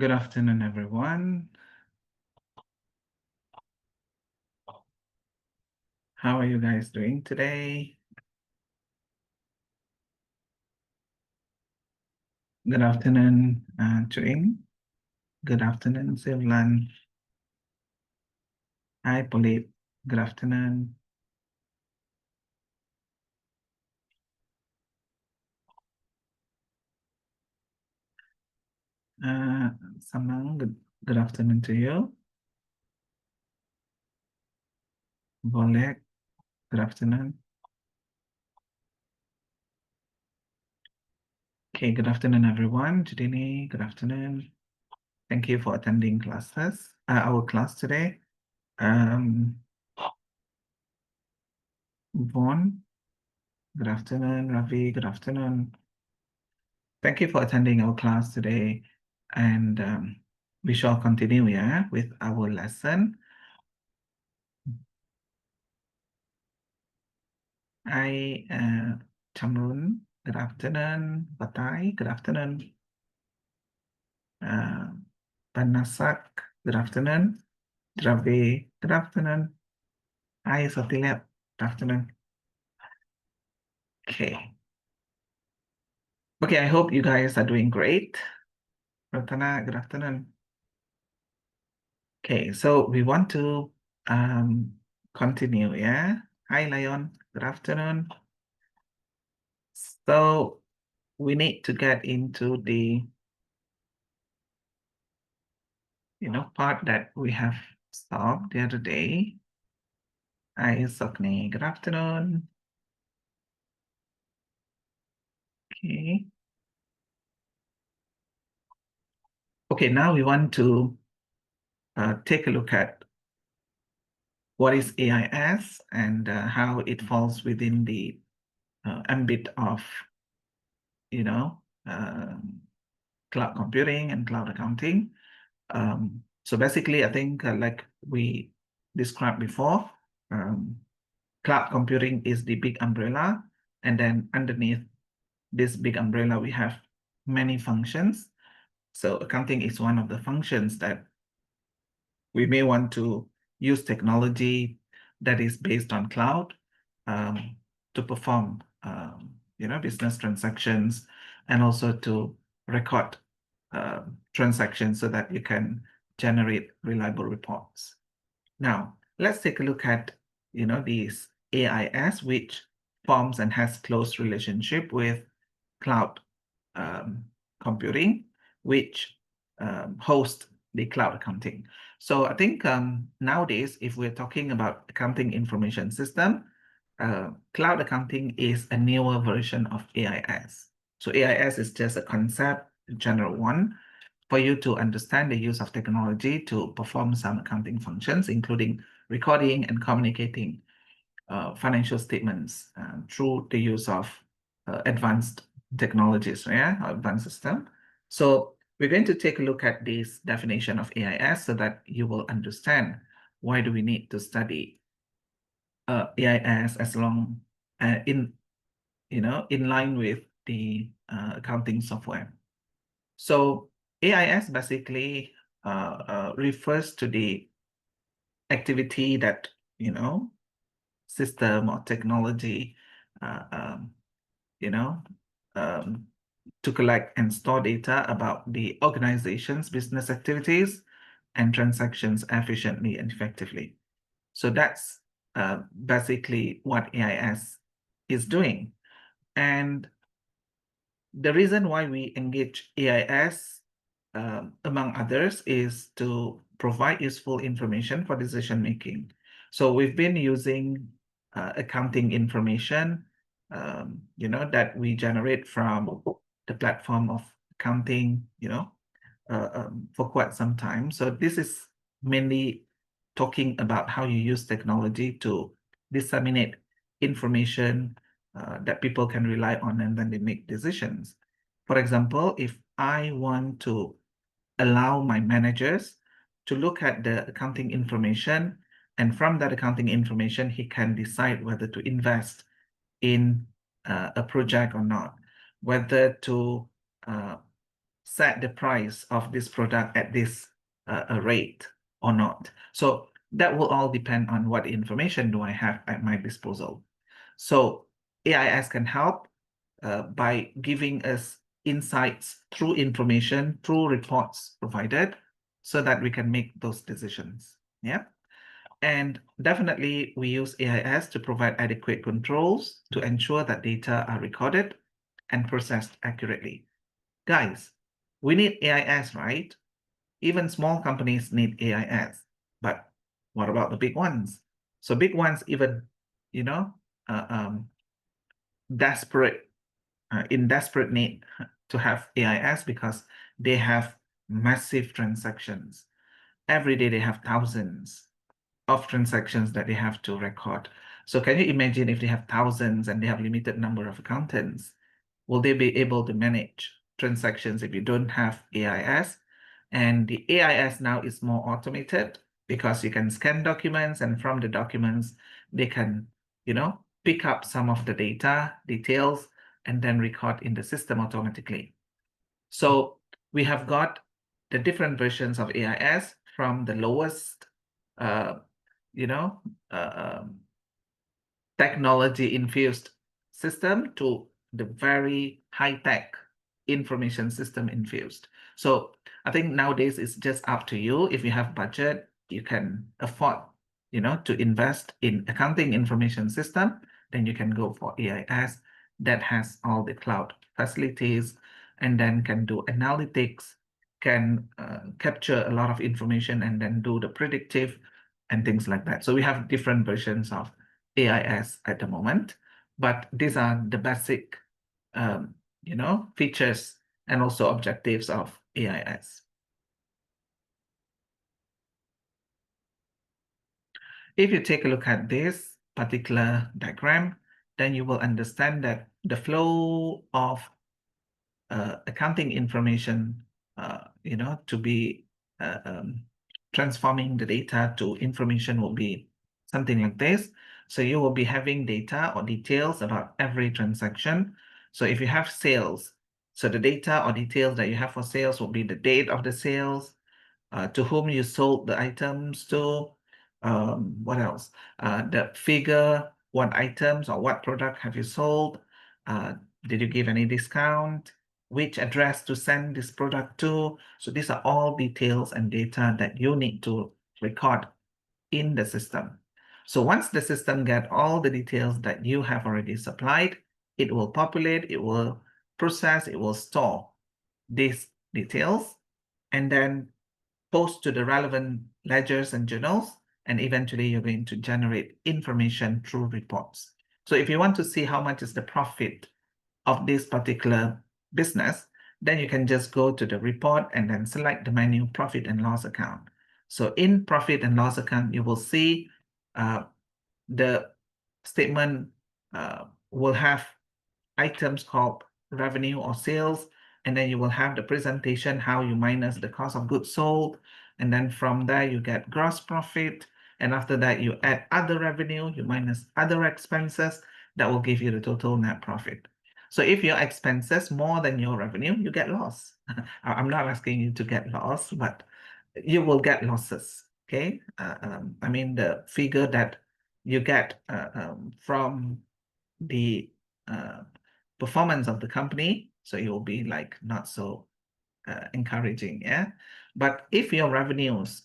Good afternoon, everyone. How are you guys doing today? Good afternoon, Chuing. Good afternoon, Sivlan. Hi, Polip. Good afternoon. Samang, good afternoon to you. Bolek, good afternoon. Okay, good afternoon, everyone. JD, good afternoon. Thank you for attending our class today. Vaughn, good afternoon. Ravi, good afternoon. Thank you for attending our class today. And we shall continue with our lesson. Hi, Chamrun, good afternoon. Batai, good afternoon. Panasak, good afternoon. Drabe, good afternoon. Hi, Sotilep, good afternoon. Okay. Okay, I hope you guys are doing great. Ratana, good afternoon. Okay, so we want to continue, yeah? Hi, Lion, good afternoon. So we need to get into the part that we have solved the other day. Hi, Sokni, good afternoon. Okay. Okay, now we want to take a look at what is AIS and how it falls within the ambit of, cloud computing and cloud accounting. So basically, I think like we described before, cloud computing is the big umbrella, and then underneath this big umbrella, we have many functions. So accounting is one of the functions that we may want to use technology that is based on cloud to perform, business transactions, and also to record transactions so that you can generate reliable reports. Now, let's take a look at, these AIS, which forms and has close relationship with cloud computing, which host the cloud accounting. So I think nowadays, if we're talking about accounting information system, cloud accounting is a newer version of AIS. So AIS is just a concept, general one, for you to understand the use of technology to perform some accounting functions, including recording and communicating financial statements through the use of advanced technologies, advanced system. So we're going to take a look at this definition of AIS so that you will understand why do we need to study AIS as long in line with the accounting software. So AIS basically refers to the activity that system or technology to collect and store data about the organization's business activities and transactions efficiently and effectively. So that's basically what AIS is doing. And the reason why we engage AIS, among others, is to provide useful information for decision making. So we've been using accounting information, that we generate from the platform of accounting, for quite some time. So this is mainly talking about how you use technology to disseminate information that people can rely on, and then they make decisions. For example, if I want to allow my managers to look at the accounting information, and from that accounting information, he can decide whether to invest in a project or not, whether to set the price of this product at this rate or not. So that will all depend on what information do I have at my disposal. So AIS can help by giving us insights through information, through reports provided, so that we can make those decisions. Yeah. And definitely we use AIS to provide adequate controls to ensure that data are recorded and processed accurately. Guys, we need AIS, right? Even small companies need AIS, but what about the big ones? So big ones even, you know, uh, um, desperate, in desperate need to have AIS because they have massive transactions. Every day they have thousands of transactions that they have to record. So can you imagine if they have thousands and they have limited number of accountants? Will they be able to manage transactions if you don't have AIS? And the AIS now is more automated because you can scan documents, and from the documents, they can, pick up some of the data, details, and then record in the system automatically. So we have got the different versions of AIS from the lowest, uh, you know, technology infused system to the very high-tech information system infused. So I think nowadays it's just up to you. If you have budget, you can afford, to invest in accounting information system, then you can go for AIS that has all the cloud facilities and then can do analytics, can capture a lot of information and then do the predictive and things like that. So we have different versions of AIS at the moment, but these are the basic, features and also objectives of AIS. If you take a look at this particular diagram, then you will understand that the flow of accounting information, to be transforming the data to information will be something like this. So you will be having data or details about every transaction. So if you have sales, so the data or details that you have for sales will be the date of the sales, to whom you sold the items to, what else? The figure, what items or what product have you sold? Did you give any discount? Which address to send this product to? So these are all details and data that you need to record in the system. So once the system gets all the details that you have already supplied, it will populate, it will process, it will store these details, and then post to the relevant ledgers and journals, and eventually you're going to generate information through reports. So if you want to see how much is the profit of this particular business, then you can just go to the report and then select the menu profit and loss account. So in profit and loss account, you will see the statement will have items called revenue or sales, and then you will have the presentation, how you minus the cost of goods sold, and then from there you get gross profit, and after that you add other revenue, you minus other expenses, that will give you the total net profit. So if your expenses more than your revenue, you get loss. I'm not asking you to get loss, but you will get losses, okay? I mean, the figure that you get from the performance of the company, so it will be like not so encouraging, yeah? But if your revenues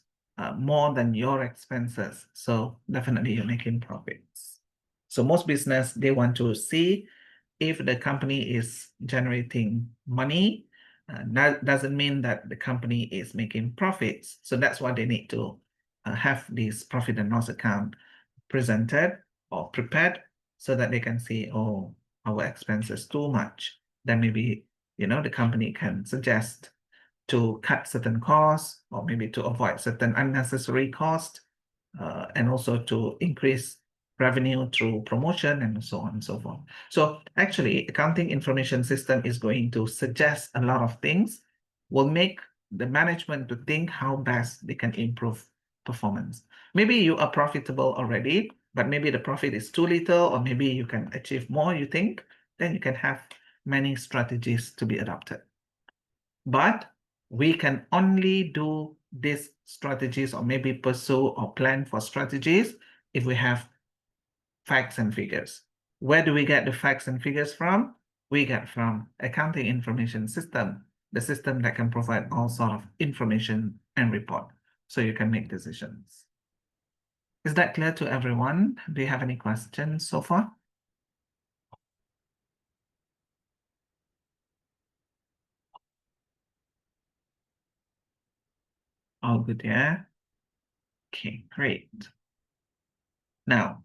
more than your expenses, so definitely you're making profits. So most business, they want to see if the company is generating money. That doesn't mean that the company is making profits. So that's why they need to have this profit and loss account presented or prepared so that they can see, oh, our expenses too much. Then maybe, the company can suggest to cut certain costs or maybe to avoid certain unnecessary costs, and also to increase revenue through promotion and so on and so forth. So actually, accounting information system is going to suggest a lot of things, will make the management to think how best they can improve performance. Maybe you are profitable already, but maybe the profit is too little, or maybe you can achieve more, you think, then you can have many strategies to be adopted. But we can only do these strategies or maybe pursue or plan for strategies if we have facts and figures. Where do we get the facts and figures from? We get from accounting information system, the system that can provide all sort of information and report so you can make decisions. Is that clear to everyone? Do you have any questions so far? All good, yeah? Okay, great. Now,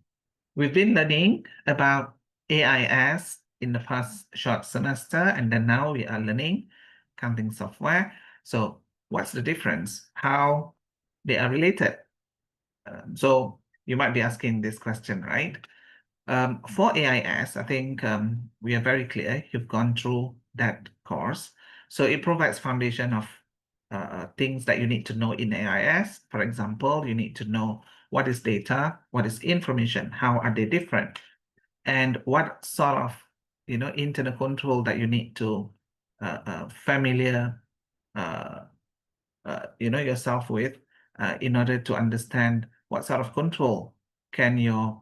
we've been learning about AIS in the past short semester, and then now we are learning accounting software. So what's the difference? How they are related? So you might be asking this question, right? For AIS, I think we are very clear. You've gone through that course. So it provides foundation of things that you need to know in AIS. For example, you need to know what is data, what is information, how are they different, and what sort of internal control that you need to familiar yourself with in order to understand what sort of control can your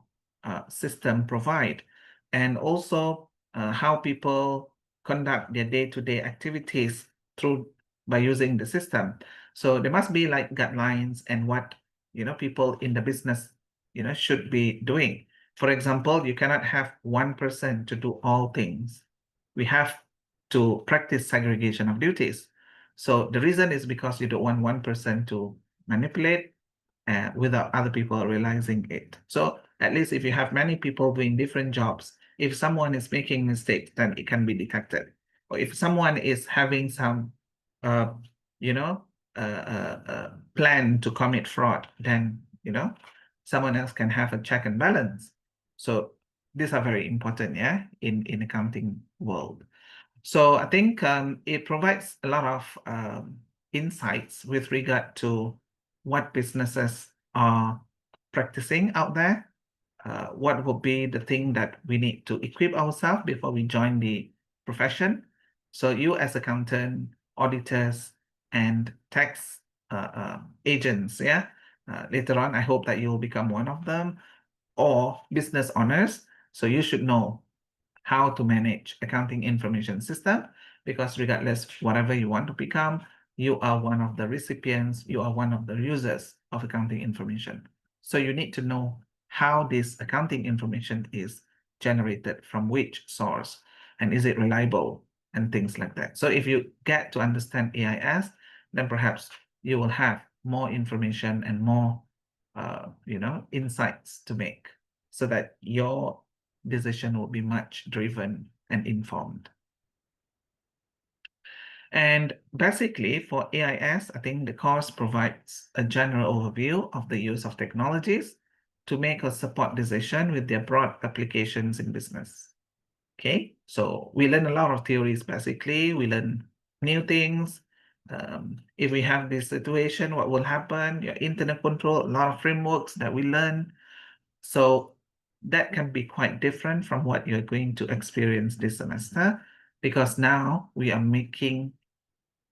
system provide, and also how people conduct their day-to-day activities through by using the system. So there must be like guidelines and what people in the business should be doing. For example, you cannot have one person to do all things. We have to practice segregation of duties. So the reason is because you don't want one person to manipulate without other people realizing it. So at least if you have many people doing different jobs, if someone is making mistakes, then it can be detected. Or if someone is having some, uh, you know, plan to commit fraud, then, someone else can have a check and balance. So these are very important, yeah, in accounting world. So I think it provides a lot of insights with regard to what businesses are practicing out there. What would be the thing that we need to equip ourselves before we join the profession? So you as accountant, auditors, and tax agents, yeah. Later on, I hope that you will become one of them, or business owners. So you should know how to manage accounting information system, because regardless whatever you want to become, you are one of the recipients, you are one of the users of accounting information. So you need to know how this accounting information is generated, from which source, and is it reliable, and things like that. So if you get to understand AIS, then perhaps you will have more information and more insights to make, so that your decision will be much driven and informed. And basically for AIS, I think the course provides a general overview of the use of technologies to make or support decision with their broad applications in business. Okay, so we learn a lot of theories. Basically, we learn new things. If we have this situation, what will happen? Your internal control, a lot of frameworks that we learn. So that can be quite different from what you're going to experience this semester, because now we are making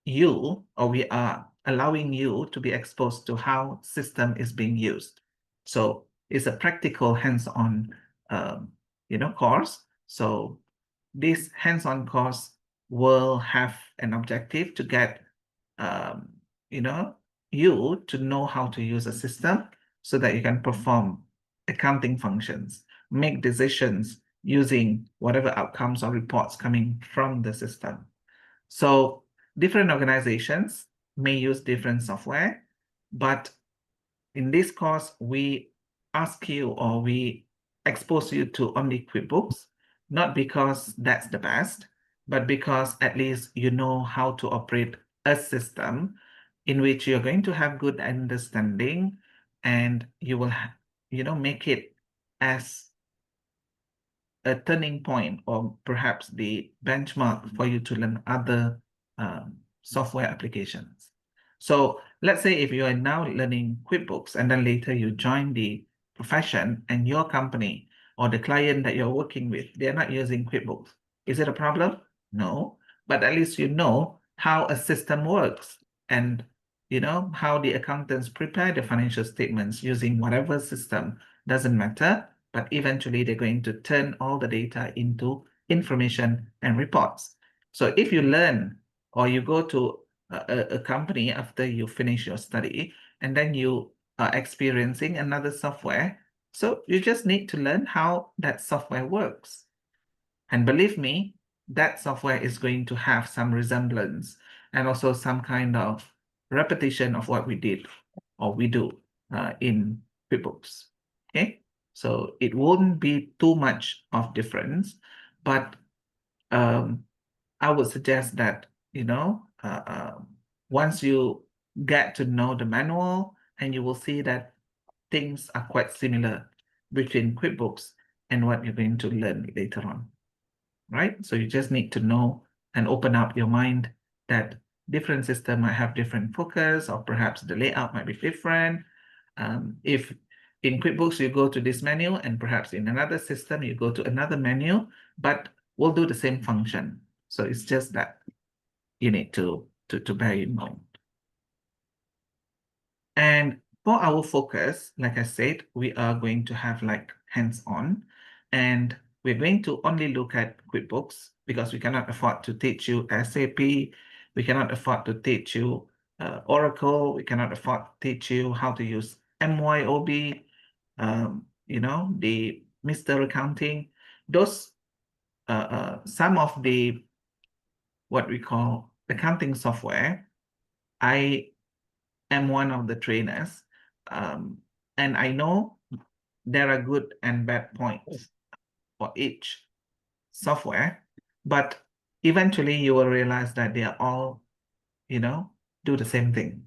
you, or we are allowing you to be exposed to how system is being used. So it's a practical hands-on, course. So this hands-on course will have an objective to get, um, you to know how to use a system so that you can perform accounting functions, make decisions using whatever outcomes or reports coming from the system. So different organizations may use different software, but in this course, we ask you, or we expose you to only QuickBooks, not because that's the best, but because at least you know how to operate a system in which you're going to have good understanding, and you will, make it as a turning point, or perhaps the benchmark for you to learn other software applications. So let's say if you are now learning QuickBooks, and then later you join the profession, and your company or the client that you're working with, they're not using QuickBooks. Is it a problem? No, but at least you know how a system works and how the accountants prepare the financial statements using whatever system, doesn't matter, but eventually they're going to turn all the data into information and reports. So if you learn or you go to a company after you finish your study and then you are experiencing another software, so you just need to learn how that software works. And believe me, that software is going to have some resemblance and also some kind of repetition of what we did or we do in QuickBooks. Okay, so it won't be too much of difference, but I would suggest that once you get to know the manual, and you will see that things are quite similar between QuickBooks and what you're going to learn later on. Right? So you just need to know and open up your mind that different system might have different focus, or perhaps the layout might be different. If in QuickBooks you go to this menu, and perhaps in another system you go to another menu, but we'll do the same function. So it's just that you need to bear in mind. And for our focus, like I said, we are going to have like hands-on, and we're going to only look at QuickBooks because we cannot afford to teach you SAP. We cannot afford to teach you Oracle. We cannot afford to teach you how to use MYOB, the Mr. Accounting. Those, some of the, what we call accounting software, I am one of the trainers, and I know there are good and bad points for each software, but eventually you will realize that they are all, do the same thing.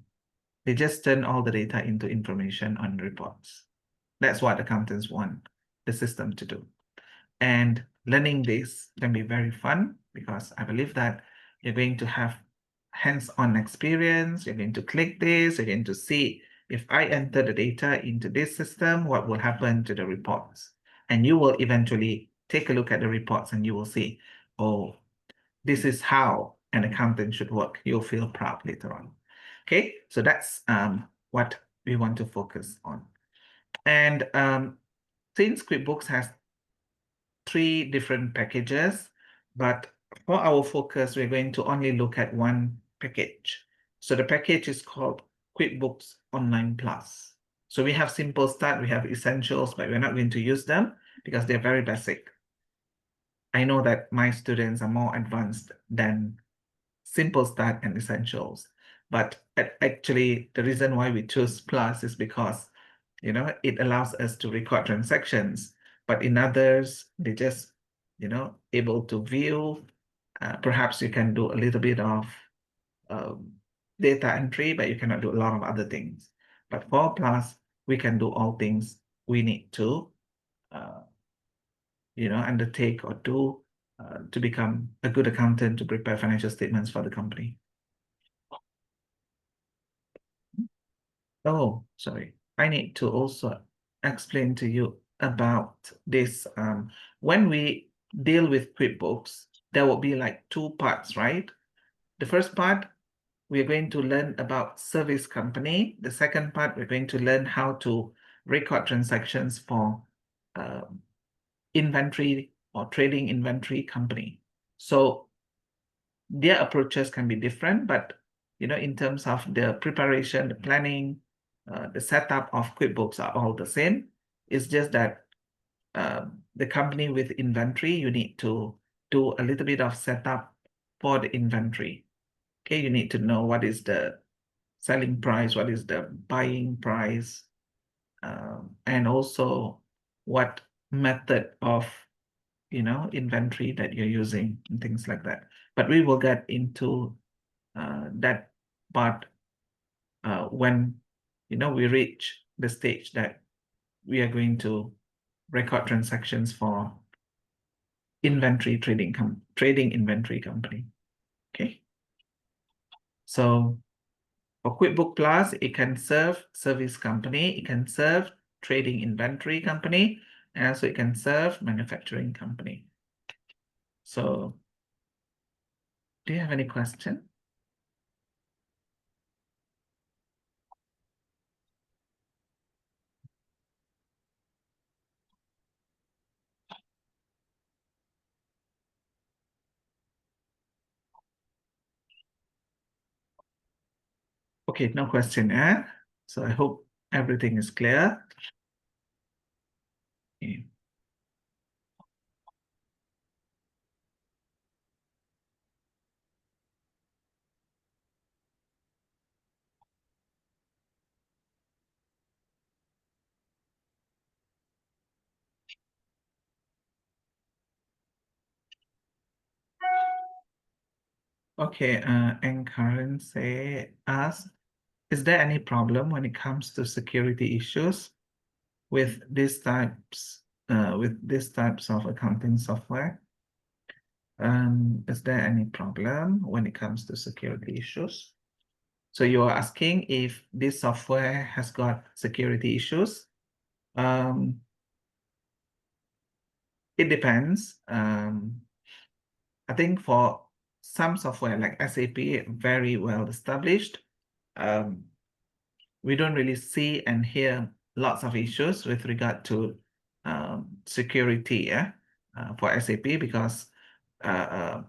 They just turn all the data into information on reports. That's what accountants want the system to do. And learning this can be very fun because I believe that you're going to have hands-on experience. You're going to click this, you're going to see if I enter the data into this system, what will happen to the reports? And you will eventually take a look at the reports and you will see, oh, this is how an accountant should work. You'll feel proud later on. Okay, so that's what we want to focus on. And since QuickBooks has 3 different packages, but for our focus, we're going to only look at one package. So the package is called QuickBooks Online Plus. So we have Simple Start, we have Essentials, but we're not going to use them because they're very basic. I know that my students are more advanced than Simple Start and Essentials, but actually the reason why we choose Plus is because it allows us to record transactions, but in others, they just, able to view. Perhaps you can do a little bit of data entry, but you cannot do a lot of other things. But for Plus, we can do all things we need to, undertake or do to become a good accountant to prepare financial statements for the company. Oh, sorry. I need to also explain to you about this. When we deal with QuickBooks, there will be like 2 parts, right? The first part, we're going to learn about service company. The second part, we're going to learn how to record transactions for inventory or trading inventory company. So their approaches can be different, but in terms of the preparation, the planning, the setup of QuickBooks are all the same. It's just that the company with inventory, you need to do a little bit of setup for the inventory. Okay, you need to know what is the selling price, what is the buying price, and also what method of inventory that you're using and things like that. But we will get into that part when we reach the stage that we are going to record transactions for inventory trading inventory company. Okay, so for QuickBook Plus, it can serve service company, it can serve trading inventory company, and also it can serve manufacturing company. So do you have any question? Okay, no question, eh? So I hope everything is clear. Okay. Okay, and Karen ask, is there any problem when it comes to security issues with these types of accounting software? Is there any problem when it comes to security issues? So you are asking if this software has got security issues? It depends. I think for some software like SAP, very well established, um, we don't really see and hear lots of issues with regard to security, for SAP, because uh, uh,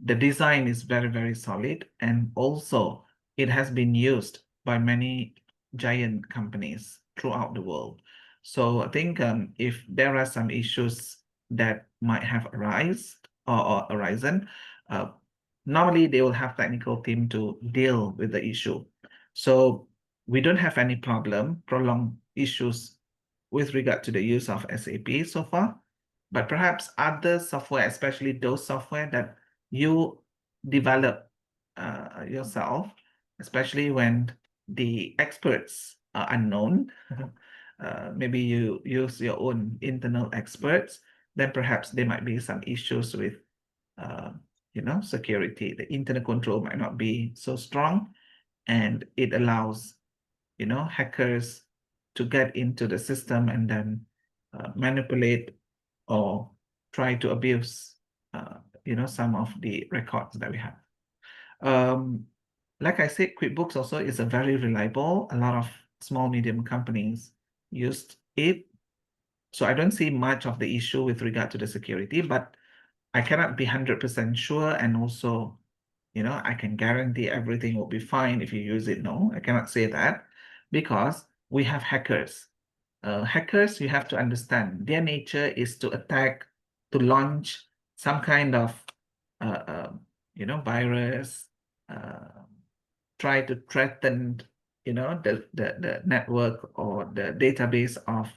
the design is very, very solid, and also it has been used by many giant companies throughout the world. So I think if there are some issues that might have or arisen, uh, normally they will have technical team to deal with the issue. So we don't have any prolonged issues with regard to the use of SAP so far, but perhaps other software, especially those software that you develop yourself, especially when the experts are unknown. Maybe you use your own internal experts, then perhaps there might be some issues with, uh, security. The internal control might not be so strong, and it allows, hackers to get into the system and then manipulate or try to abuse, some of the records that we have. Like I said, QuickBooks also is a very reliable. A lot of small, medium companies used it. So I don't see much of the issue with regard to the security, but I cannot be 100% sure. And also, I can guarantee everything will be fine if you use it. No, I cannot say that, because we have hackers. Hackers, you have to understand, their nature is to attack, to launch some kind of, uh, uh, virus, uh, try to threaten, the network or the database of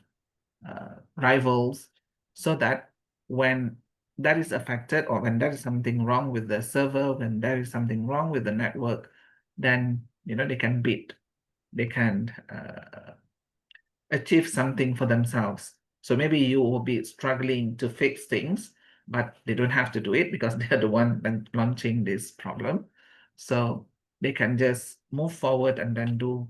rivals, so that when that is affected, or when there is something wrong with the server, when there is something wrong with the network, then they can beat, they can achieve something for themselves. So maybe you will be struggling to fix things, but they don't have to do it because they're the one launching this problem. So they can just move forward and then do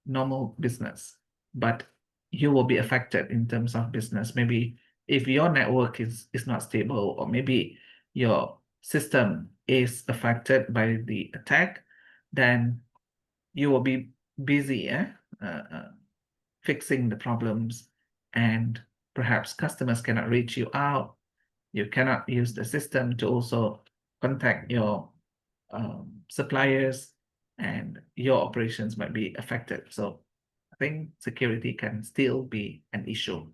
normal business, but you will be affected in terms of business. Maybe if your network is not stable, or maybe your system is affected by the attack, then you will be busy fixing the problems, and perhaps customers cannot reach you out. You cannot use the system to also contact your suppliers, and your operations might be affected. So I think security can still be an issue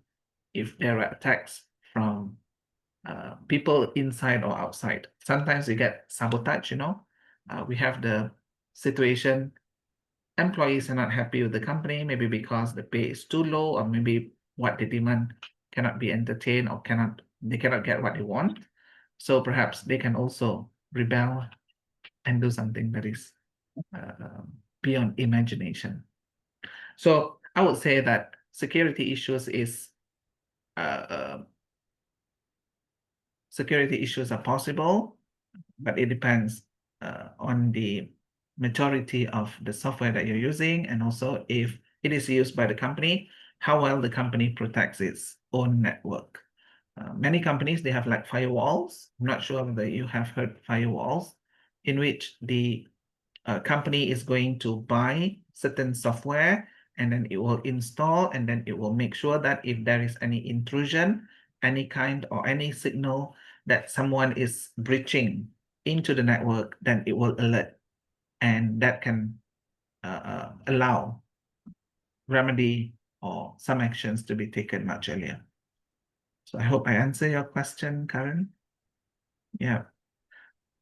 if there are attacks from people inside or outside. Sometimes we get sabotage, we have the situation, employees are not happy with the company, maybe because the pay is too low, or maybe what they demand cannot be entertained, or they cannot get what they want. So perhaps they can also rebel and do something that is beyond imagination. So I would say that security issues are possible, but it depends on the majority of the software that you're using, and also if it is used by the company, how well the company protects its own network. Many companies, they have like firewalls. I'm not sure whether you have heard firewalls, in which the company is going to buy certain software, and then it will install, and then it will make sure that if there is any intrusion, any kind or any signal, that someone is breaching into the network, then it will alert, and that can allow remedy or some actions to be taken much earlier. So I hope I answer your question, Karen. Yeah.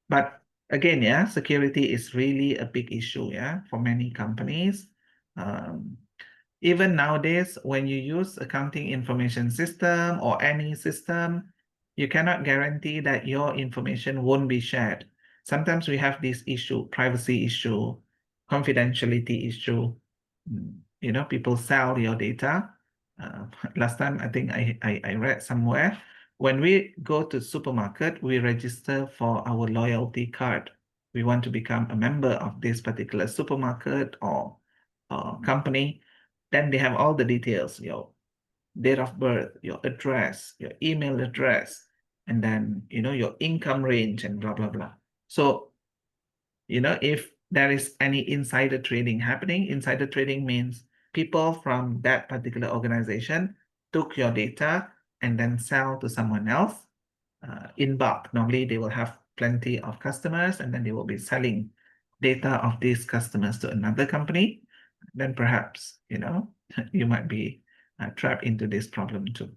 But again, yeah, security is really a big issue, yeah, for many companies. Um, Even nowadays, when you use accounting information system or any system, you cannot guarantee that your information won't be shared. Sometimes we have this issue, privacy issue, confidentiality issue. People sell your data. Last time, I think I read somewhere, when we go to supermarket, we register for our loyalty card. We want to become a member of this particular supermarket or company. Then they have all the details, your date of birth, your address, your email address, and then, your income range and blah, blah, blah. So, if there is any insider trading happening, insider trading means people from that particular organization took your data and then sell to someone else in bulk. Normally, they will have plenty of customers and then they will be selling data of these customers to another company. Then perhaps, you might be trapped into this problem too.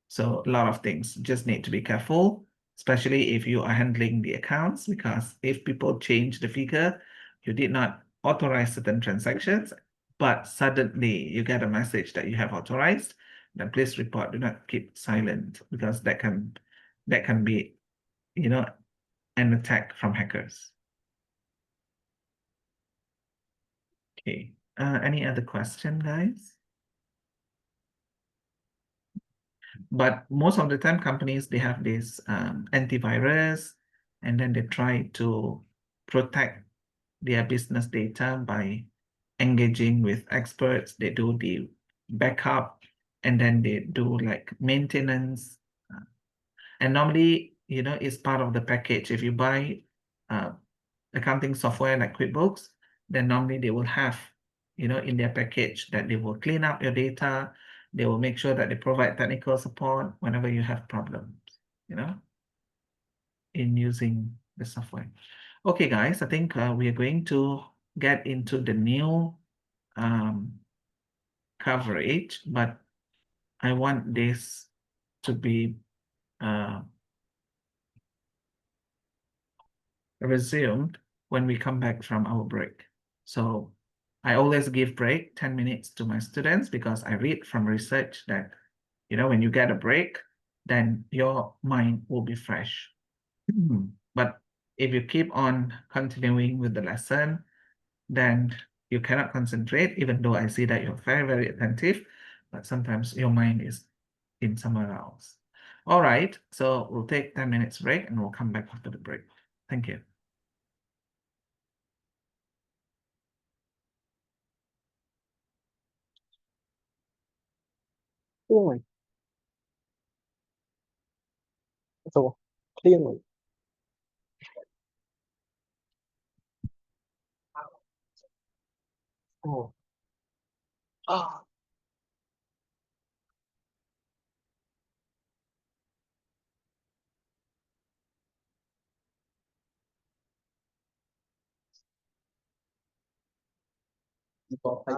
So a lot of things just need to be careful, especially if you are handling the accounts, because if people change the figure, you did not authorize certain transactions, but suddenly you get a message that you have authorized, then please report, do not keep silent, because that can be, an attack from hackers. Okay. Any other question, guys? But most of the time, companies, they have this antivirus, and then they try to protect their business data by engaging with experts. They do the backup, and then they do like maintenance. And normally, it's part of the package. If you buy accounting software like QuickBooks, then normally they will have, in their package that they will clean up your data. They will make sure that they provide technical support whenever you have problems, in using the software. Okay, guys, I think we are going to get into the new coverage, but I want this to be resumed when we come back from our break. So I always give break 10 minutes to my students because I read from research that, when you get a break, then your mind will be fresh. But if you keep on continuing with the lesson, then you cannot concentrate, even though I see that you're very, very attentive, but sometimes your mind is in somewhere else. All right, so we'll take 10 minutes break and we'll come back after the break. Thank you. Rồi, rồi, clear rồi. Ồ. À. Có phải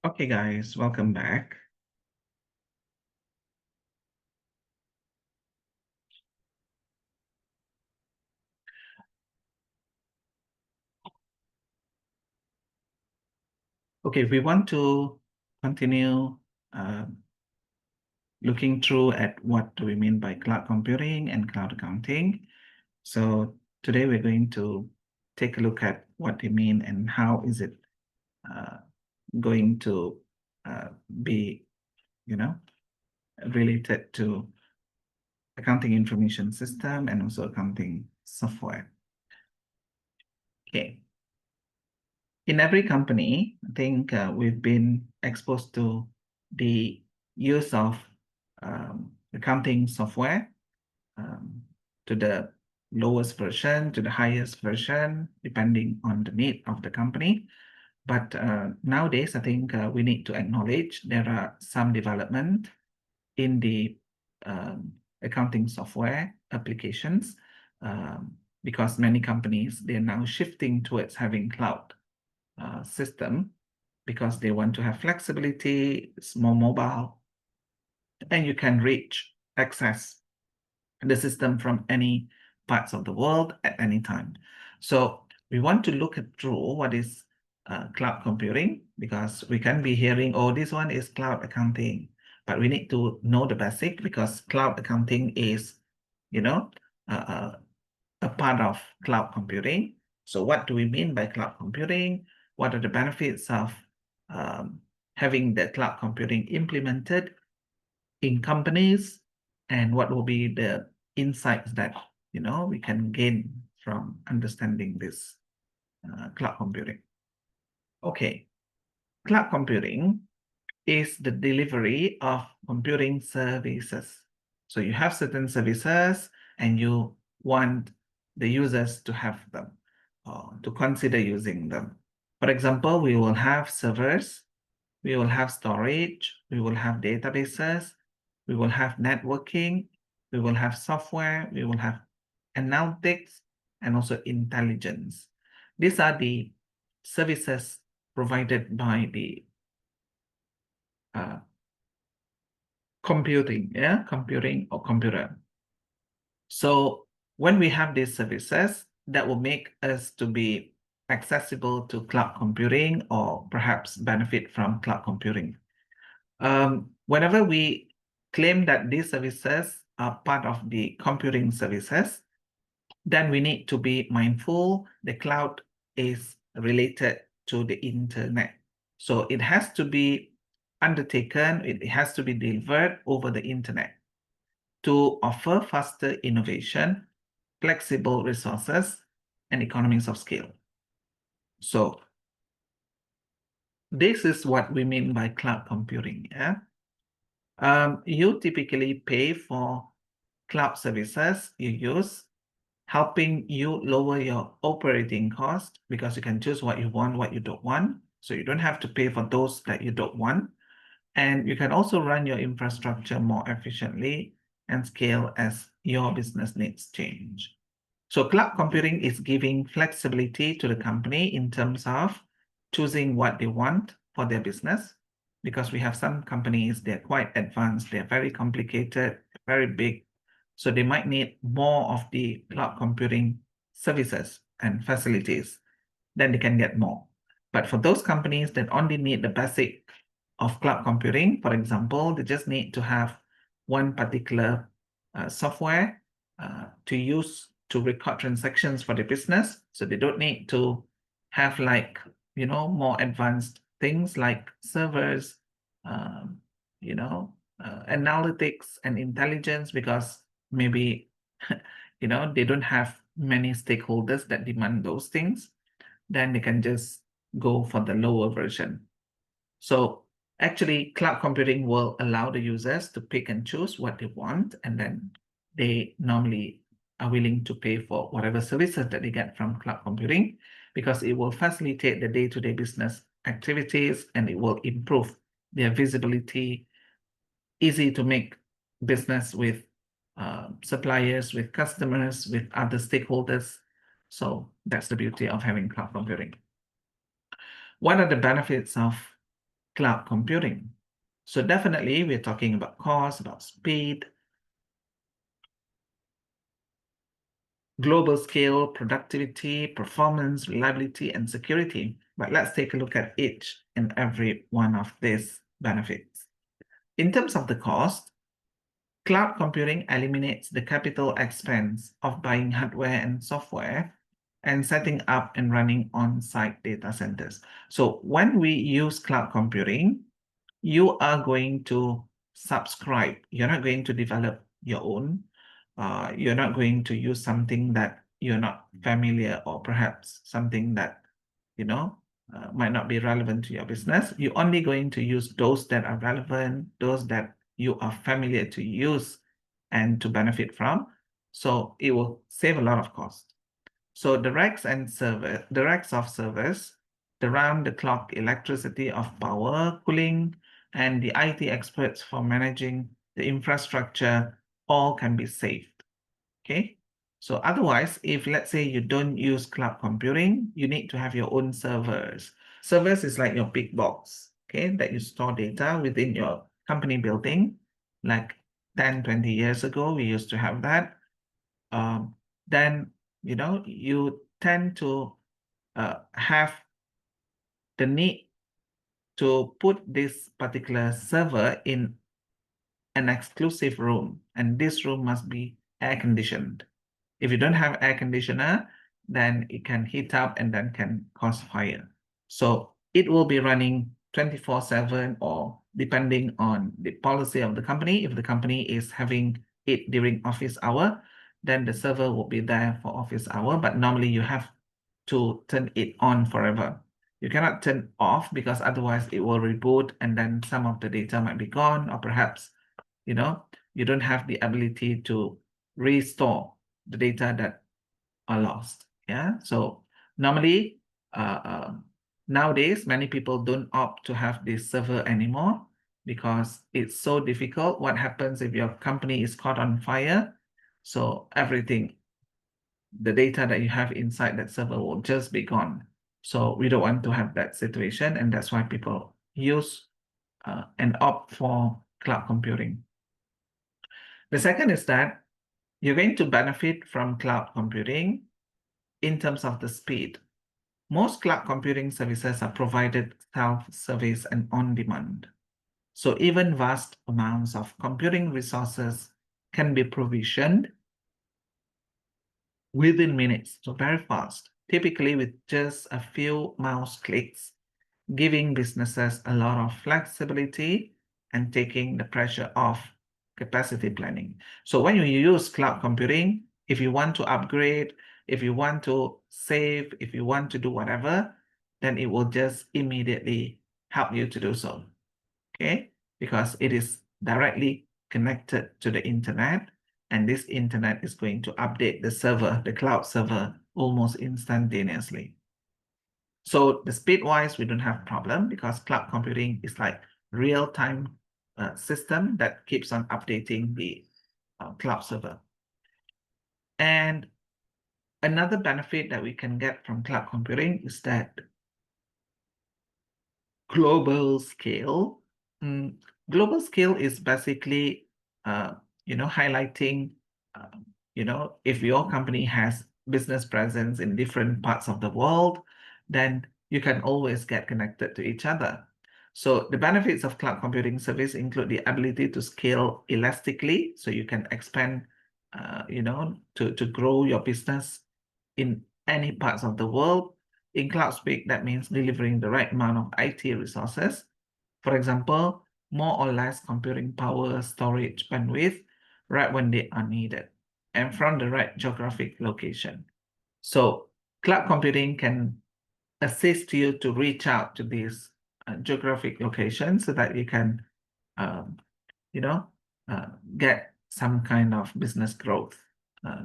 Okay, guys, welcome back. Okay, we want to continue looking through at what do we mean by cloud computing and cloud accounting. So today we're going to take a look at what they mean and how is it going to be, related to accounting information system and also accounting software. Okay. In every company, I think we've been exposed to the use of accounting software, to the lowest version to the highest version, depending on the need of the company. But nowadays, I think we need to acknowledge there are some development in the accounting software applications, because many companies, they're now shifting towards having cloud system because they want to have flexibility, it's more mobile, and you can access the system from any parts of the world at any time. So we want to look through what is cloud computing, because we can be hearing, oh, this one is cloud accounting, but we need to know the basic, because cloud accounting is, a part of cloud computing. So what do we mean by cloud computing? What are the benefits of having the cloud computing implemented in companies? And what will be the insights that we can gain from understanding this cloud computing? Okay, cloud computing is the delivery of computing services. So you have certain services and you want the users to have them, or to consider using them. For example, we will have servers, we will have storage, we will have databases, we will have networking, we will have software, we will have analytics, and also intelligence. These are the services provided by the computing or computer. So when we have these services, that will make us to be accessible to cloud computing or perhaps benefit from cloud computing. Whenever we claim that these services are part of the computing services, then we need to be mindful the cloud is related to the internet. So it has to be undertaken, it has to be delivered over the internet to offer faster innovation, flexible resources, and economies of scale. So this is what we mean by cloud computing. Yeah? You typically pay for cloud services you use, helping you lower your operating cost, because you can choose what you want, what you don't want. So you don't have to pay for those that you don't want. And you can also run your infrastructure more efficiently and scale as your business needs change. So cloud computing is giving flexibility to the company in terms of choosing what they want for their business, because we have some companies, they're quite advanced, they're very complicated, very big. So they might need more of the cloud computing services and facilities, then they can get more. But for those companies that only need the basic of cloud computing, for example, they just need to have one particular software to use to record transactions for the business. So they don't need to have more advanced things like servers, analytics and intelligence, because maybe, they don't have many stakeholders that demand those things. Then they can just go for the lower version. So actually, cloud computing will allow the users to pick and choose what they want, and then they normally are willing to pay for whatever services that they get from cloud computing, because it will facilitate the day-to-day business activities and it will improve their visibility, easy to make business with suppliers, with customers, with other stakeholders. So that's the beauty of having cloud computing. What are the benefits of cloud computing. So definitely we're talking about cost, about speed, global scale, productivity, performance, reliability, and security. But let's take a look at each and every one of these benefits. In terms of the cost, cloud computing eliminates the capital expense of buying hardware and software and setting up and running on-site data centers. So when we use cloud computing, you are going to subscribe. You're not going to develop your own. You're not going to use something that you're not familiar, or perhaps something that, might not be relevant to your business. You're only going to use those that are relevant, those that you are familiar to use and to benefit from. So it will save a lot of cost. So the racks of servers, the round-the-clock electricity of power, cooling, and the IT experts for managing the infrastructure all can be saved. Okay. So otherwise, if let's say you don't use cloud computing, you need to have your own servers. Servers is like your big box, okay, that you store data within your company building. Like 10, 20 years ago, we used to have that. Then, you tend to have the need to put this particular server in an exclusive room, and this room must be air conditioned. If you don't have air conditioner, then it can heat up and then can cause fire. So it will be running 24/7, or depending on the policy of the company. If the company is having it during office hour, then the server will be there for office hour, but normally you have to turn it on forever. You cannot turn off, because otherwise it will reboot and then some of the data might be gone, or perhaps, you don't have the ability to restore the data that are lost. Yeah. So normally, nowadays, many people don't opt to have this server anymore because it's so difficult. What happens if your company is caught on fire? So everything, the data that you have inside that server will just be gone. So we don't want to have that situation, and that's why people use and opt for cloud computing. The second is that you're going to benefit from cloud computing in terms of the speed. Most cloud computing services are provided self-service and on-demand. So even vast amounts of computing resources can be provisioned within minutes, so very fast, typically with just a few mouse clicks, giving businesses a lot of flexibility and taking the pressure off capacity planning. So when you use cloud computing, if you want to upgrade, if you want to save, if you want to do whatever, then it will just immediately help you to do so, okay? Because it is directly connected to the internet, and this internet is going to update the server, the cloud server, almost instantaneously. So the speed-wise, we don't have problem, because cloud computing is like real-time system that keeps on updating the cloud server. And another benefit that we can get from cloud computing is that global scale. Global scale is basically, highlighting, if your company has business presence in different parts of the world, then you can always get connected to each other. So the benefits of cloud computing service include the ability to scale elastically, so you can expand, to grow your business in any parts of the world. In cloud speak, that means delivering the right amount of IT resources. For example, more or less computing power, storage, bandwidth, right when they are needed, and from the right geographic location. So cloud computing can assist you to reach out to these geographic locations so that you can, get some kind of business growth,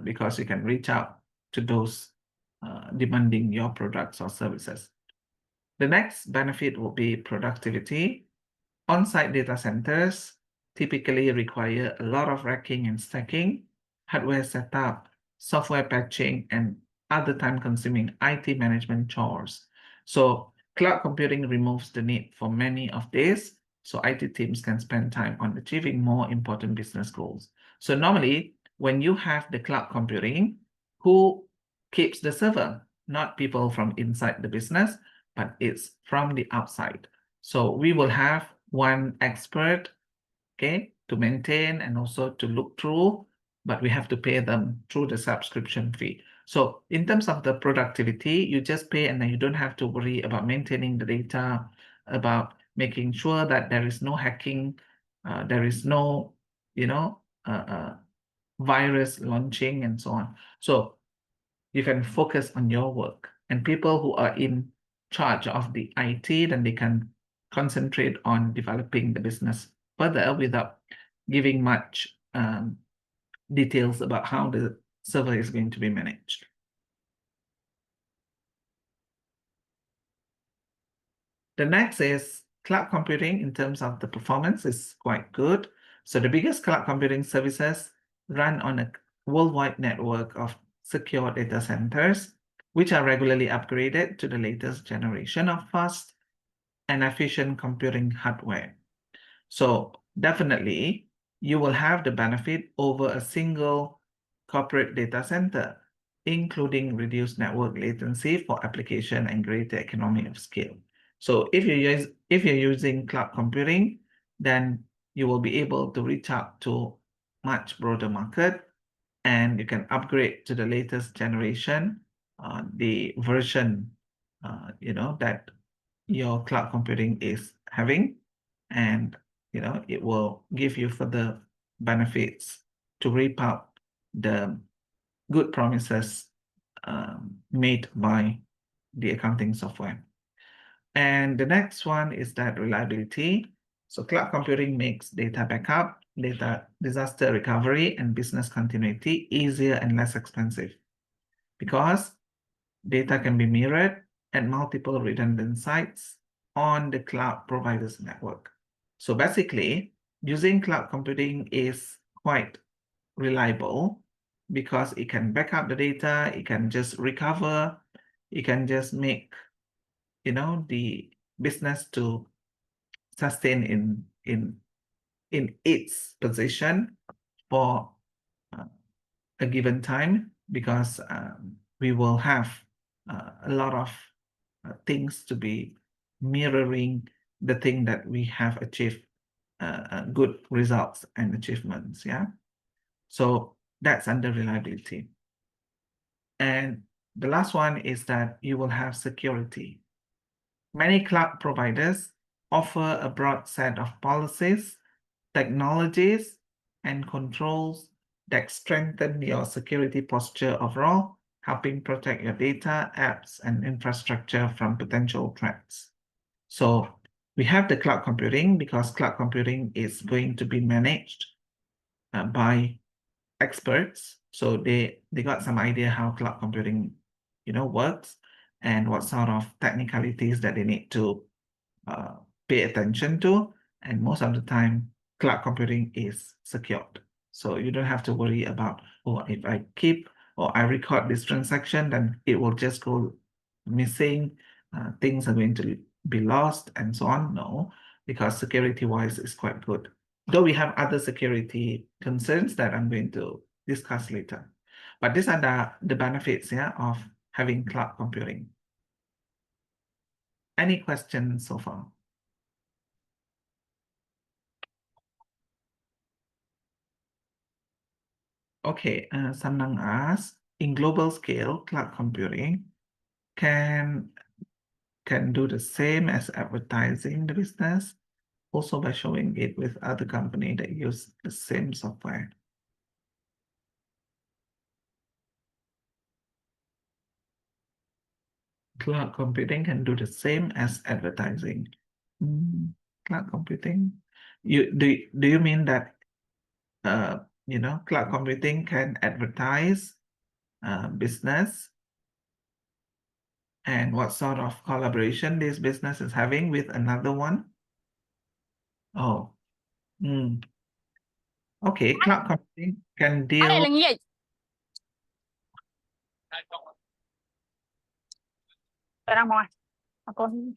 because you can reach out to those demanding your products or services. The next benefit will be productivity. On-site data centers typically require a lot of racking and stacking, hardware setup, software patching, and other time-consuming IT management chores. So Cloud computing removes the need for many of these, so IT teams can spend time on achieving more important business goals. So normally, when you have the cloud computing, who keeps the server? Not people from inside the business, but it's from the outside. So we will have one expert, okay, to maintain and also to look through, but we have to pay them through the subscription fee. So in terms of the productivity, you just pay and then you don't have to worry about maintaining the data, about making sure that there is no hacking, there is no, virus launching and so on. So you can focus on your work, and people who are in charge of the IT, then they can concentrate on developing the business further without giving much details about how the server is going to be managed. The next is cloud computing. In terms of the performance, is quite good. So the biggest cloud computing services run on a worldwide network of secure data centers, which are regularly upgraded to the latest generation of fast and efficient computing hardware. So definitely, you will have the benefit over a single corporate data center, including reduced network latency for application and greater economy of scale. So if you're using cloud computing, then you will be able to reach out to much broader market, and you can upgrade to the latest generation, the version, that your cloud computing is having, and it will give you further benefits to reap out the good promises made by the accounting software. And the next one is that reliability. So cloud computing makes data backup, data disaster recovery, and business continuity easier and less expensive, because data can be mirrored at multiple redundant sites on the cloud provider's network. So basically, using cloud computing is quite reliable because it can back up the data, it can just recover, it can just make, the business to sustain in its position for a given time, because we will have a lot of things to be mirroring the thing that we have achieved good results and achievements. Yeah. So that's under reliability. And the last one is that you will have security. Many cloud providers offer a broad set of policies, technologies, and controls that strengthen your security posture overall, helping protect your data, apps, and infrastructure from potential threats. So we have the cloud computing because cloud computing is going to be managed by experts. So they got some idea how cloud computing, works, and what sort of technicalities that they need to pay attention to. And most of the time, cloud computing is secured. So you don't have to worry about, oh, if I keep or I record this transaction, then it will just go missing. Things are going to be lost and so on. No, because security-wise is quite good. Though we have other security concerns that I'm going to discuss later. But these are the benefits, yeah, of having cloud computing. Any questions so far? Okay, Samnang asks, in global scale, cloud computing can do the same as advertising the business, also by showing it with other company that use the same software. Cloud computing can do the same as advertising. Cloud computing, do you mean that cloud computing can advertise business, and what sort of collaboration this business is having with another one? Oh, okay, cloud computing can Cái này deal. là cái gì? Tôi đang ngồi. Con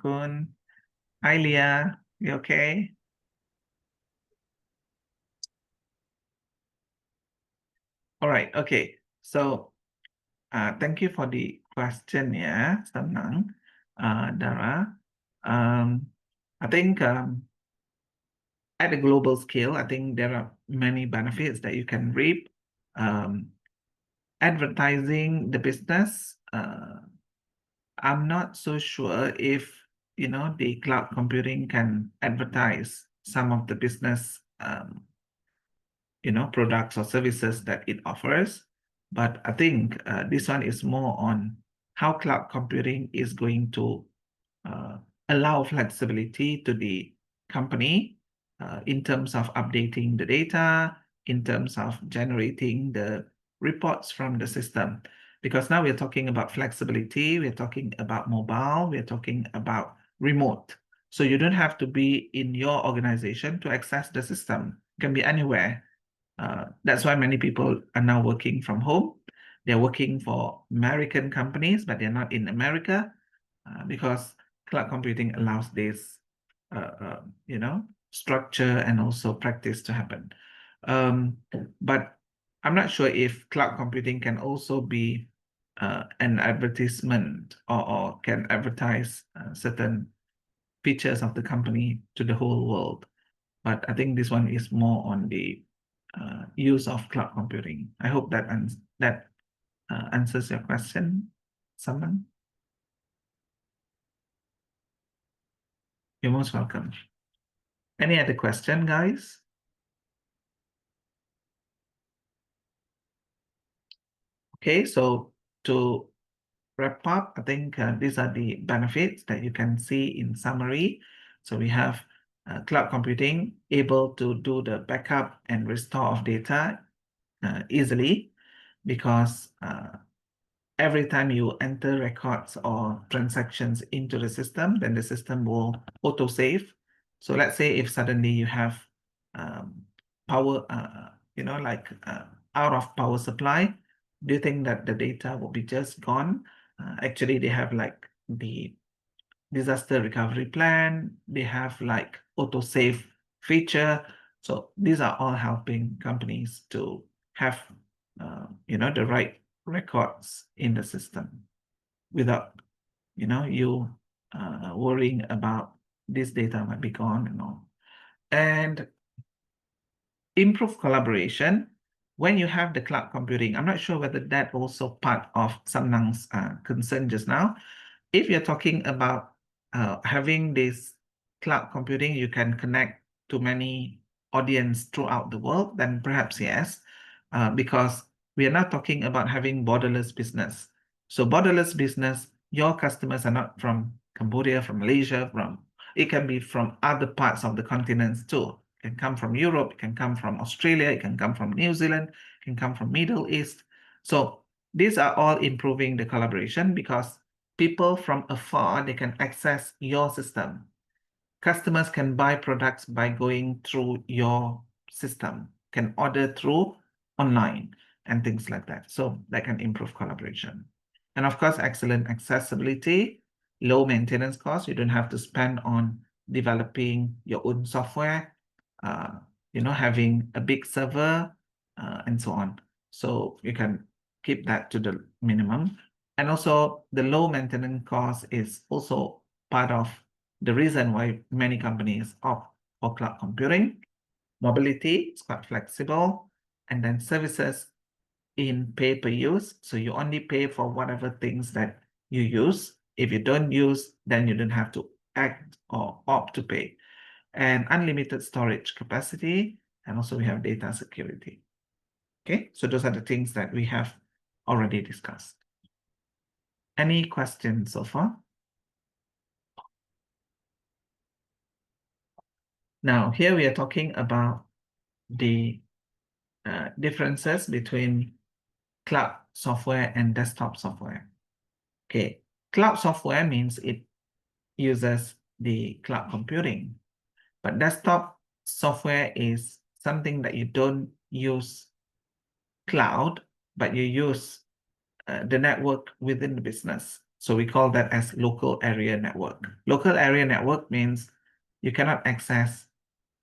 Kun. Hi, Leah. You okay? All right. Okay. So, thank you for the question, yeah, Senang, Dara. I think at a global scale, I think there are many benefits that you can reap. Advertising the business, I'm not so sure if the cloud computing can advertise some of the business products or services that it offers. But I think this one is more on how cloud computing is going to allow flexibility to the company in terms of updating the data, in terms of generating the reports from the system. Because now we're talking about flexibility, we're talking about mobile, we're talking about remote. So you don't have to be in your organization to access the system. It can be anywhere. That's why many people are now working from home. They're working for American companies, but they're not in America because cloud computing allows this, structure and also practice to happen. But I'm not sure if cloud computing can also be an advertisement or can advertise certain features of the company to the whole world. But I think this one is more on the use of cloud computing. I hope that answers your question, someone. You're most welcome. Any other question, guys? Okay, so to wrap up, I think these are the benefits that you can see in summary. So we have cloud computing able to do the backup and restore of data easily because every time you enter records or transactions into the system, then the system will auto-save. So let's say if suddenly you have power, out of power supply, do you think that the data will be just gone? Actually, they have like the disaster recovery plan. They have like auto-save feature. So these are all helping companies to have, the right records in the system without, you worrying about this data might be gone and all. And improve collaboration when you have the cloud computing. I'm not sure whether that also part of Samnang's concern just now. If you're talking about having this cloud computing, you can connect to many audience throughout the world, then perhaps yes, because we are not talking about having borderless business. So borderless business, your customers are not from Cambodia, from Malaysia, it can be from other parts of the continents too. It can come from Europe, it can come from Australia, it can come from New Zealand, it can come from Middle East. So these are all improving the collaboration because people from afar, they can access your system. Customers can buy products by going through your system, can order through online and things like that. So that can improve collaboration. And of course, excellent accessibility, low maintenance costs. You don't have to spend on developing your own software, having a big server and so on. So you can keep that to the minimum. And also the low maintenance cost is also part of the reason why many companies opt for cloud computing. Mobility is quite flexible, and then services in pay per use. So you only pay for whatever things that you use. If you don't use, then you don't have to act or opt to pay. And unlimited storage capacity, and also we have data security. Okay, so those are the things that we have already discussed. Any questions so far? Now, here we are talking about the differences between cloud software and desktop software. Okay, cloud software means it uses the cloud computing, but desktop software is something that you don't use cloud, but you use the network within the business. So we call that as local area network. Local area network means you cannot access,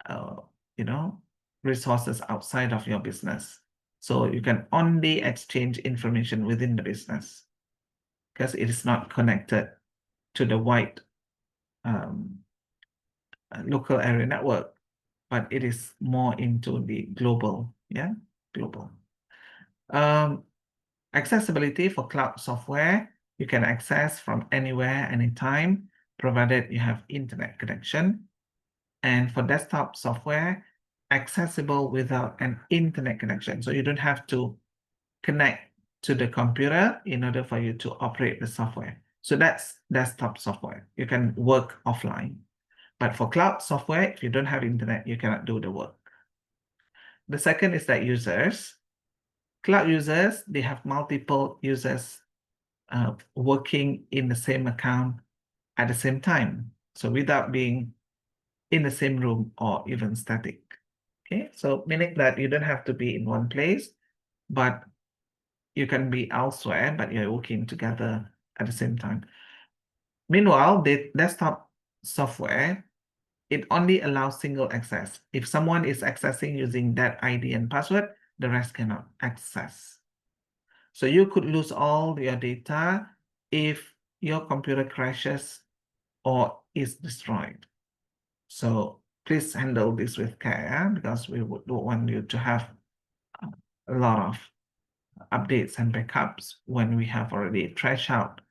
you know, resources outside of your business. So you can only exchange information within the business because it is not connected to the wide local area network, but it is more into the global, global. Accessibility for cloud software, you can access from anywhere, anytime, provided you have internet connection. And for desktop software, accessible without an internet connection. So you don't have to connect to the computer in order for you to operate the software. So that's desktop software. You can work offline. But for cloud software, if you don't have internet, you cannot do the work. The second is that users. Cloud users, they have multiple users working in the same account at the same time. So without being in the same room or even static. Okay, so meaning that you don't have to be in one place, but you can be elsewhere, but you're working together at the same time. Meanwhile, the desktop software, it only allows single access. If someone is accessing using that ID and password, the rest cannot access. So you could lose all your data if your computer crashes or is destroyed. So please handle this with care, because we don't want you to have a lot of updates and backups when we have already trashed out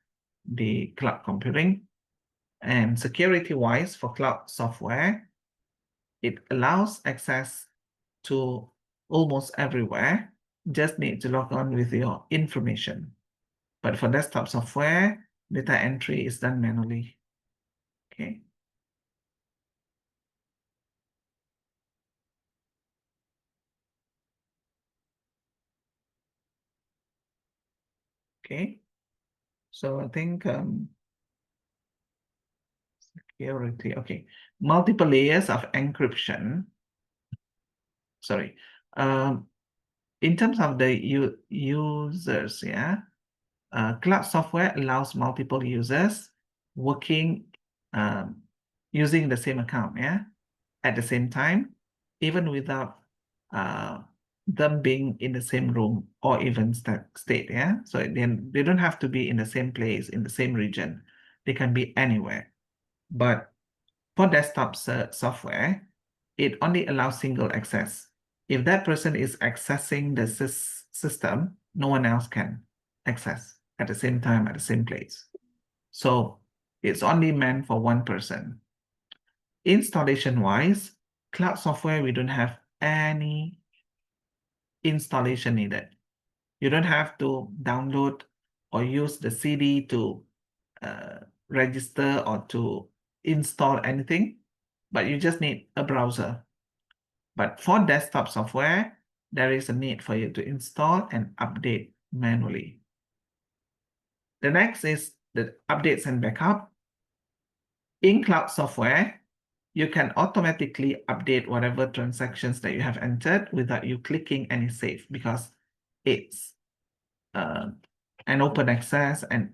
the cloud computing. And security-wise, for cloud software, it allows access to almost everywhere. Just need to log on with your information. But for desktop software, data entry is done manually. Okay. Okay. So I think security. Okay. Multiple layers of encryption. Sorry. In terms of the users, cloud software allows multiple users working using the same account, at the same time, even without them being in the same room or even state, So then they don't have to be in the same place, in the same region. They can be anywhere. But for desktop software, it only allows single access. If that person is accessing the system, no one else can access at the same time, at the same place. So it's only meant for one person. Installation-wise, cloud software, we don't have any installation needed. You don't have to download or use the CD to register or to install anything, but you just need a browser. But for desktop software, there is a need for you to install and update manually. The next is the updates and backup. In cloud software, you can automatically update whatever transactions that you have entered without you clicking any save, because it's an open access, and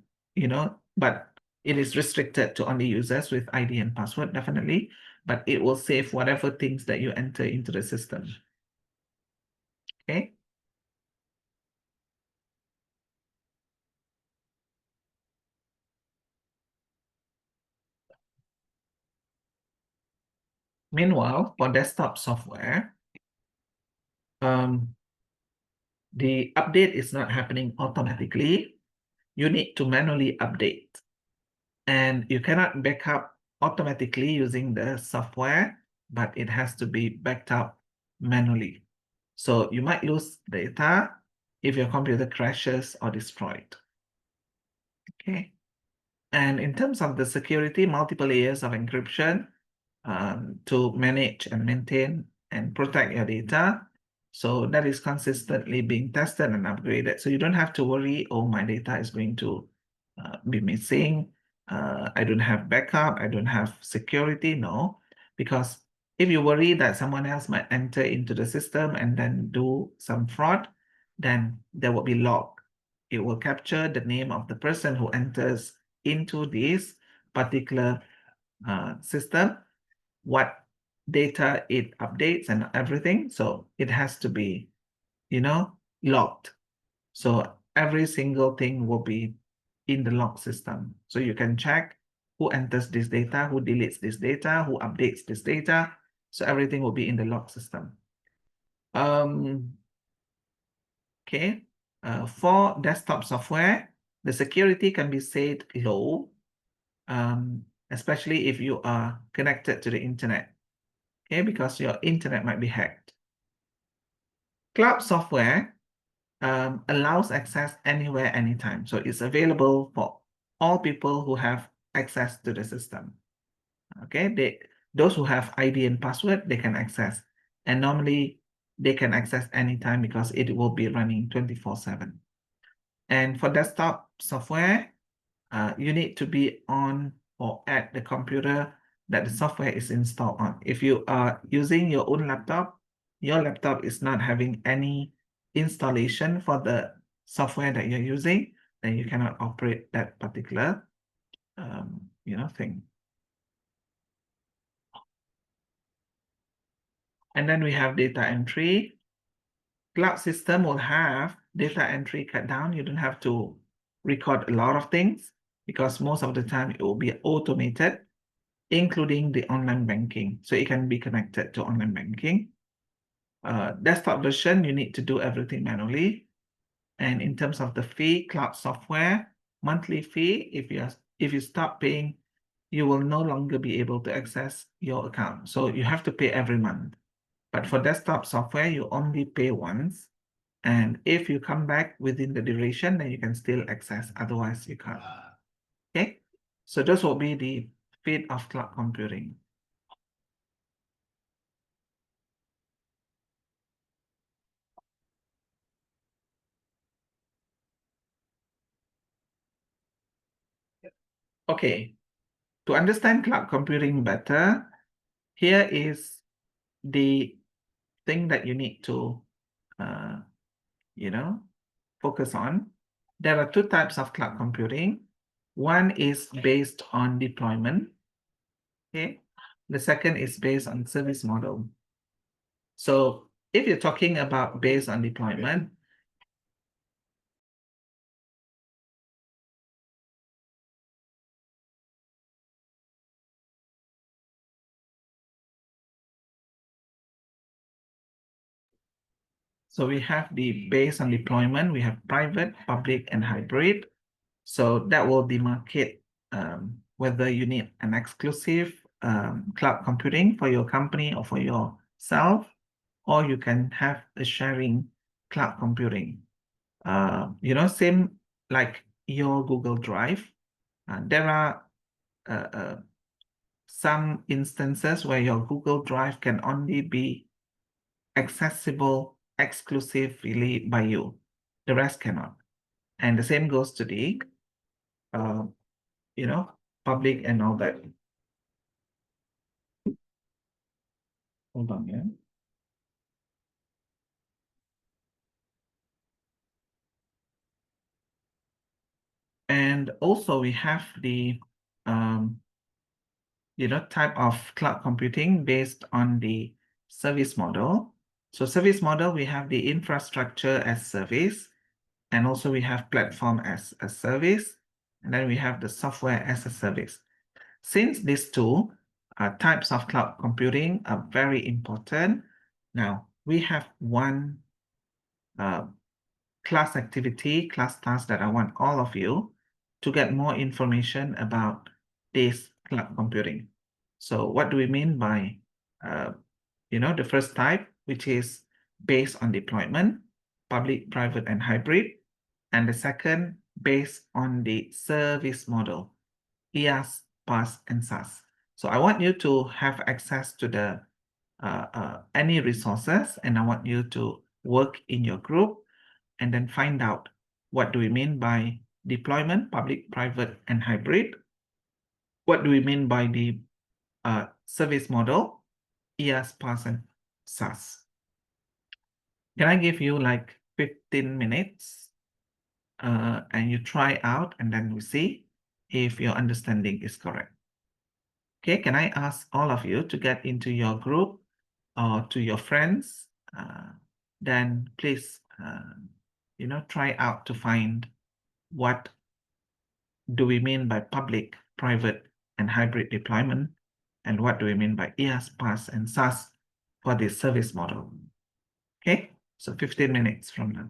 but it is restricted to only users with ID and password, definitely, but it will save whatever things that you enter into the system. Okay. Meanwhile, for desktop software, the update is not happening automatically. You need to manually update. And you cannot back up automatically using the software, but it has to be backed up manually. So you might lose data if your computer crashes or destroyed. Okay. And in terms of the security, multiple layers of encryption to manage and maintain and protect your data. So that is consistently being tested and upgraded. So you don't have to worry, oh, my data is going to be missing. I don't have backup. I don't have security. No, because if you worry that someone else might enter into the system and then do some fraud, then there will be log. It will capture the name of the person who enters into this particular system, what data it updates and everything. So it has to be, logged. So every single thing will be in the log system. So you can check who enters this data, who deletes this data, who updates this data. So everything will be in the log system. Okay. For desktop software, the security can be set low, especially if you are connected to the internet. Okay, because your internet might be hacked. Cloud software allows access anywhere, anytime. So it's available for all people who have access to the system. Okay, those who have ID and password, they can access. And normally they can access anytime because it will be running 24/7. And for desktop software, you need to be on or at the computer that the software is installed on. If you are using your own laptop, your laptop is not having any installation for the software that you're using, then you cannot operate that particular thing. And then we have data entry. Cloud system will have data entry cut down. You don't have to record a lot of things because most of the time it will be automated, including the online banking. So it can be connected to online banking. Desktop version, you need to do everything manually. And in terms of the fee, cloud software, monthly fee, if you stop paying, you will no longer be able to access your account. So you have to pay every month. But for desktop software, you only pay once. And if you come back within the duration, then you can still access. Otherwise, you can't. Okay. So those will be the feed of cloud computing. Okay. To understand cloud computing better, here is the thing that you need to, focus on. There are two types of cloud computing. One is based on deployment. Okay. The second is based on service model. So if you're talking about based on deployment, so we have the based on deployment, we have private, public, and hybrid. So that will demarcate whether you need an exclusive cloud computing for your company or for yourself, or you can have a sharing cloud computing. Same like your Google Drive. There are some instances where your Google Drive can only be accessible exclusively by you. The rest cannot. And the same goes to the, public and all that. Hold on, yeah. And also we have the, type of cloud computing based on the service model. So service model, we have the infrastructure as service, and also we have platform as a service, and then we have the software as a service. Since these two types of cloud computing are very important, now we have one class activity, class task that I want all of you to get more information about this cloud computing. So what do we mean by, the first type, which is based on deployment, public, private, and hybrid, and the second based on the service model, IaaS, PaaS, and SaaS. So I want you to have access to the any resources, and I want you to work in your group and then find out what do we mean by deployment, public, private, and hybrid. What do we mean by the service model, IaaS, PaaS, and SaaS. Can I give you like 15 minutes and you try out and then we see if your understanding is correct. Okay, can I ask all of you to get into your group or to your friends? Then please, try out to find what do we mean by public, private, and hybrid deployment, and what do we mean by IaaS, PaaS, and SaaS for this service model. Okay, so 15 minutes from now.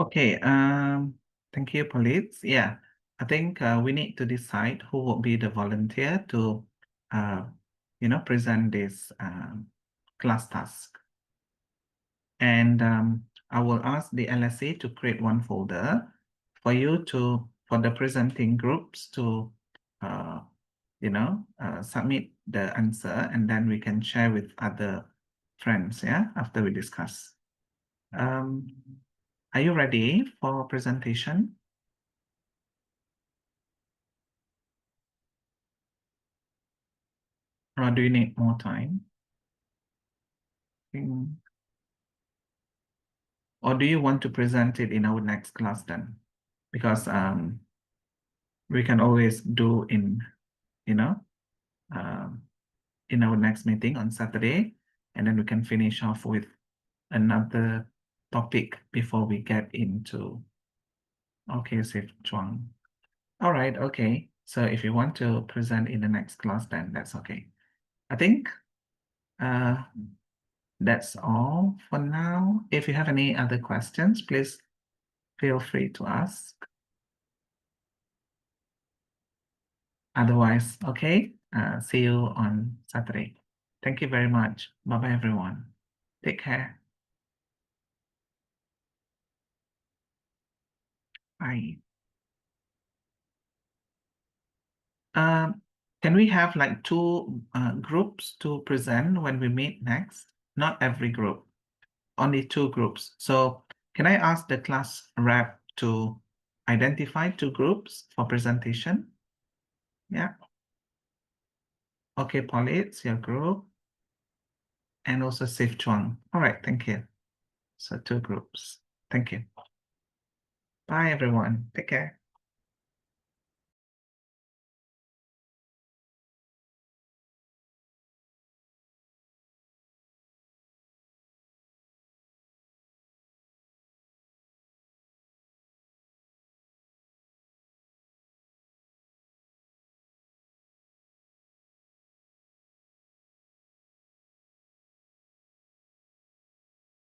Okay, thank you, Police. Yeah, I think we need to decide who will be the volunteer to, present this class task. And I will ask the LSA to create one folder for you for the presenting groups to, submit the answer, and then we can share with other friends, yeah, after we discuss. Are you ready for presentation? Or do you need more time? Or do you want to present it in our next class then? Because we can always do in our next meeting on Saturday, and then we can finish off with another topic before we get into, okay, Safe Chuang. All right, okay. So if you want to present in the next class, then that's okay. I think that's all for now. If you have any other questions, please feel free to ask. Otherwise, okay, see you on Saturday. Thank you very much. Bye-bye, everyone. Take care. Bye. Can we have like two groups to present when we meet next? Not every group, only two groups. So can I ask the class rep to identify two groups for presentation? Yeah. Okay, Polly, it's your group. And also Safe Chuang. All right, thank you. So two groups. Thank you. Bye, everyone. Take care.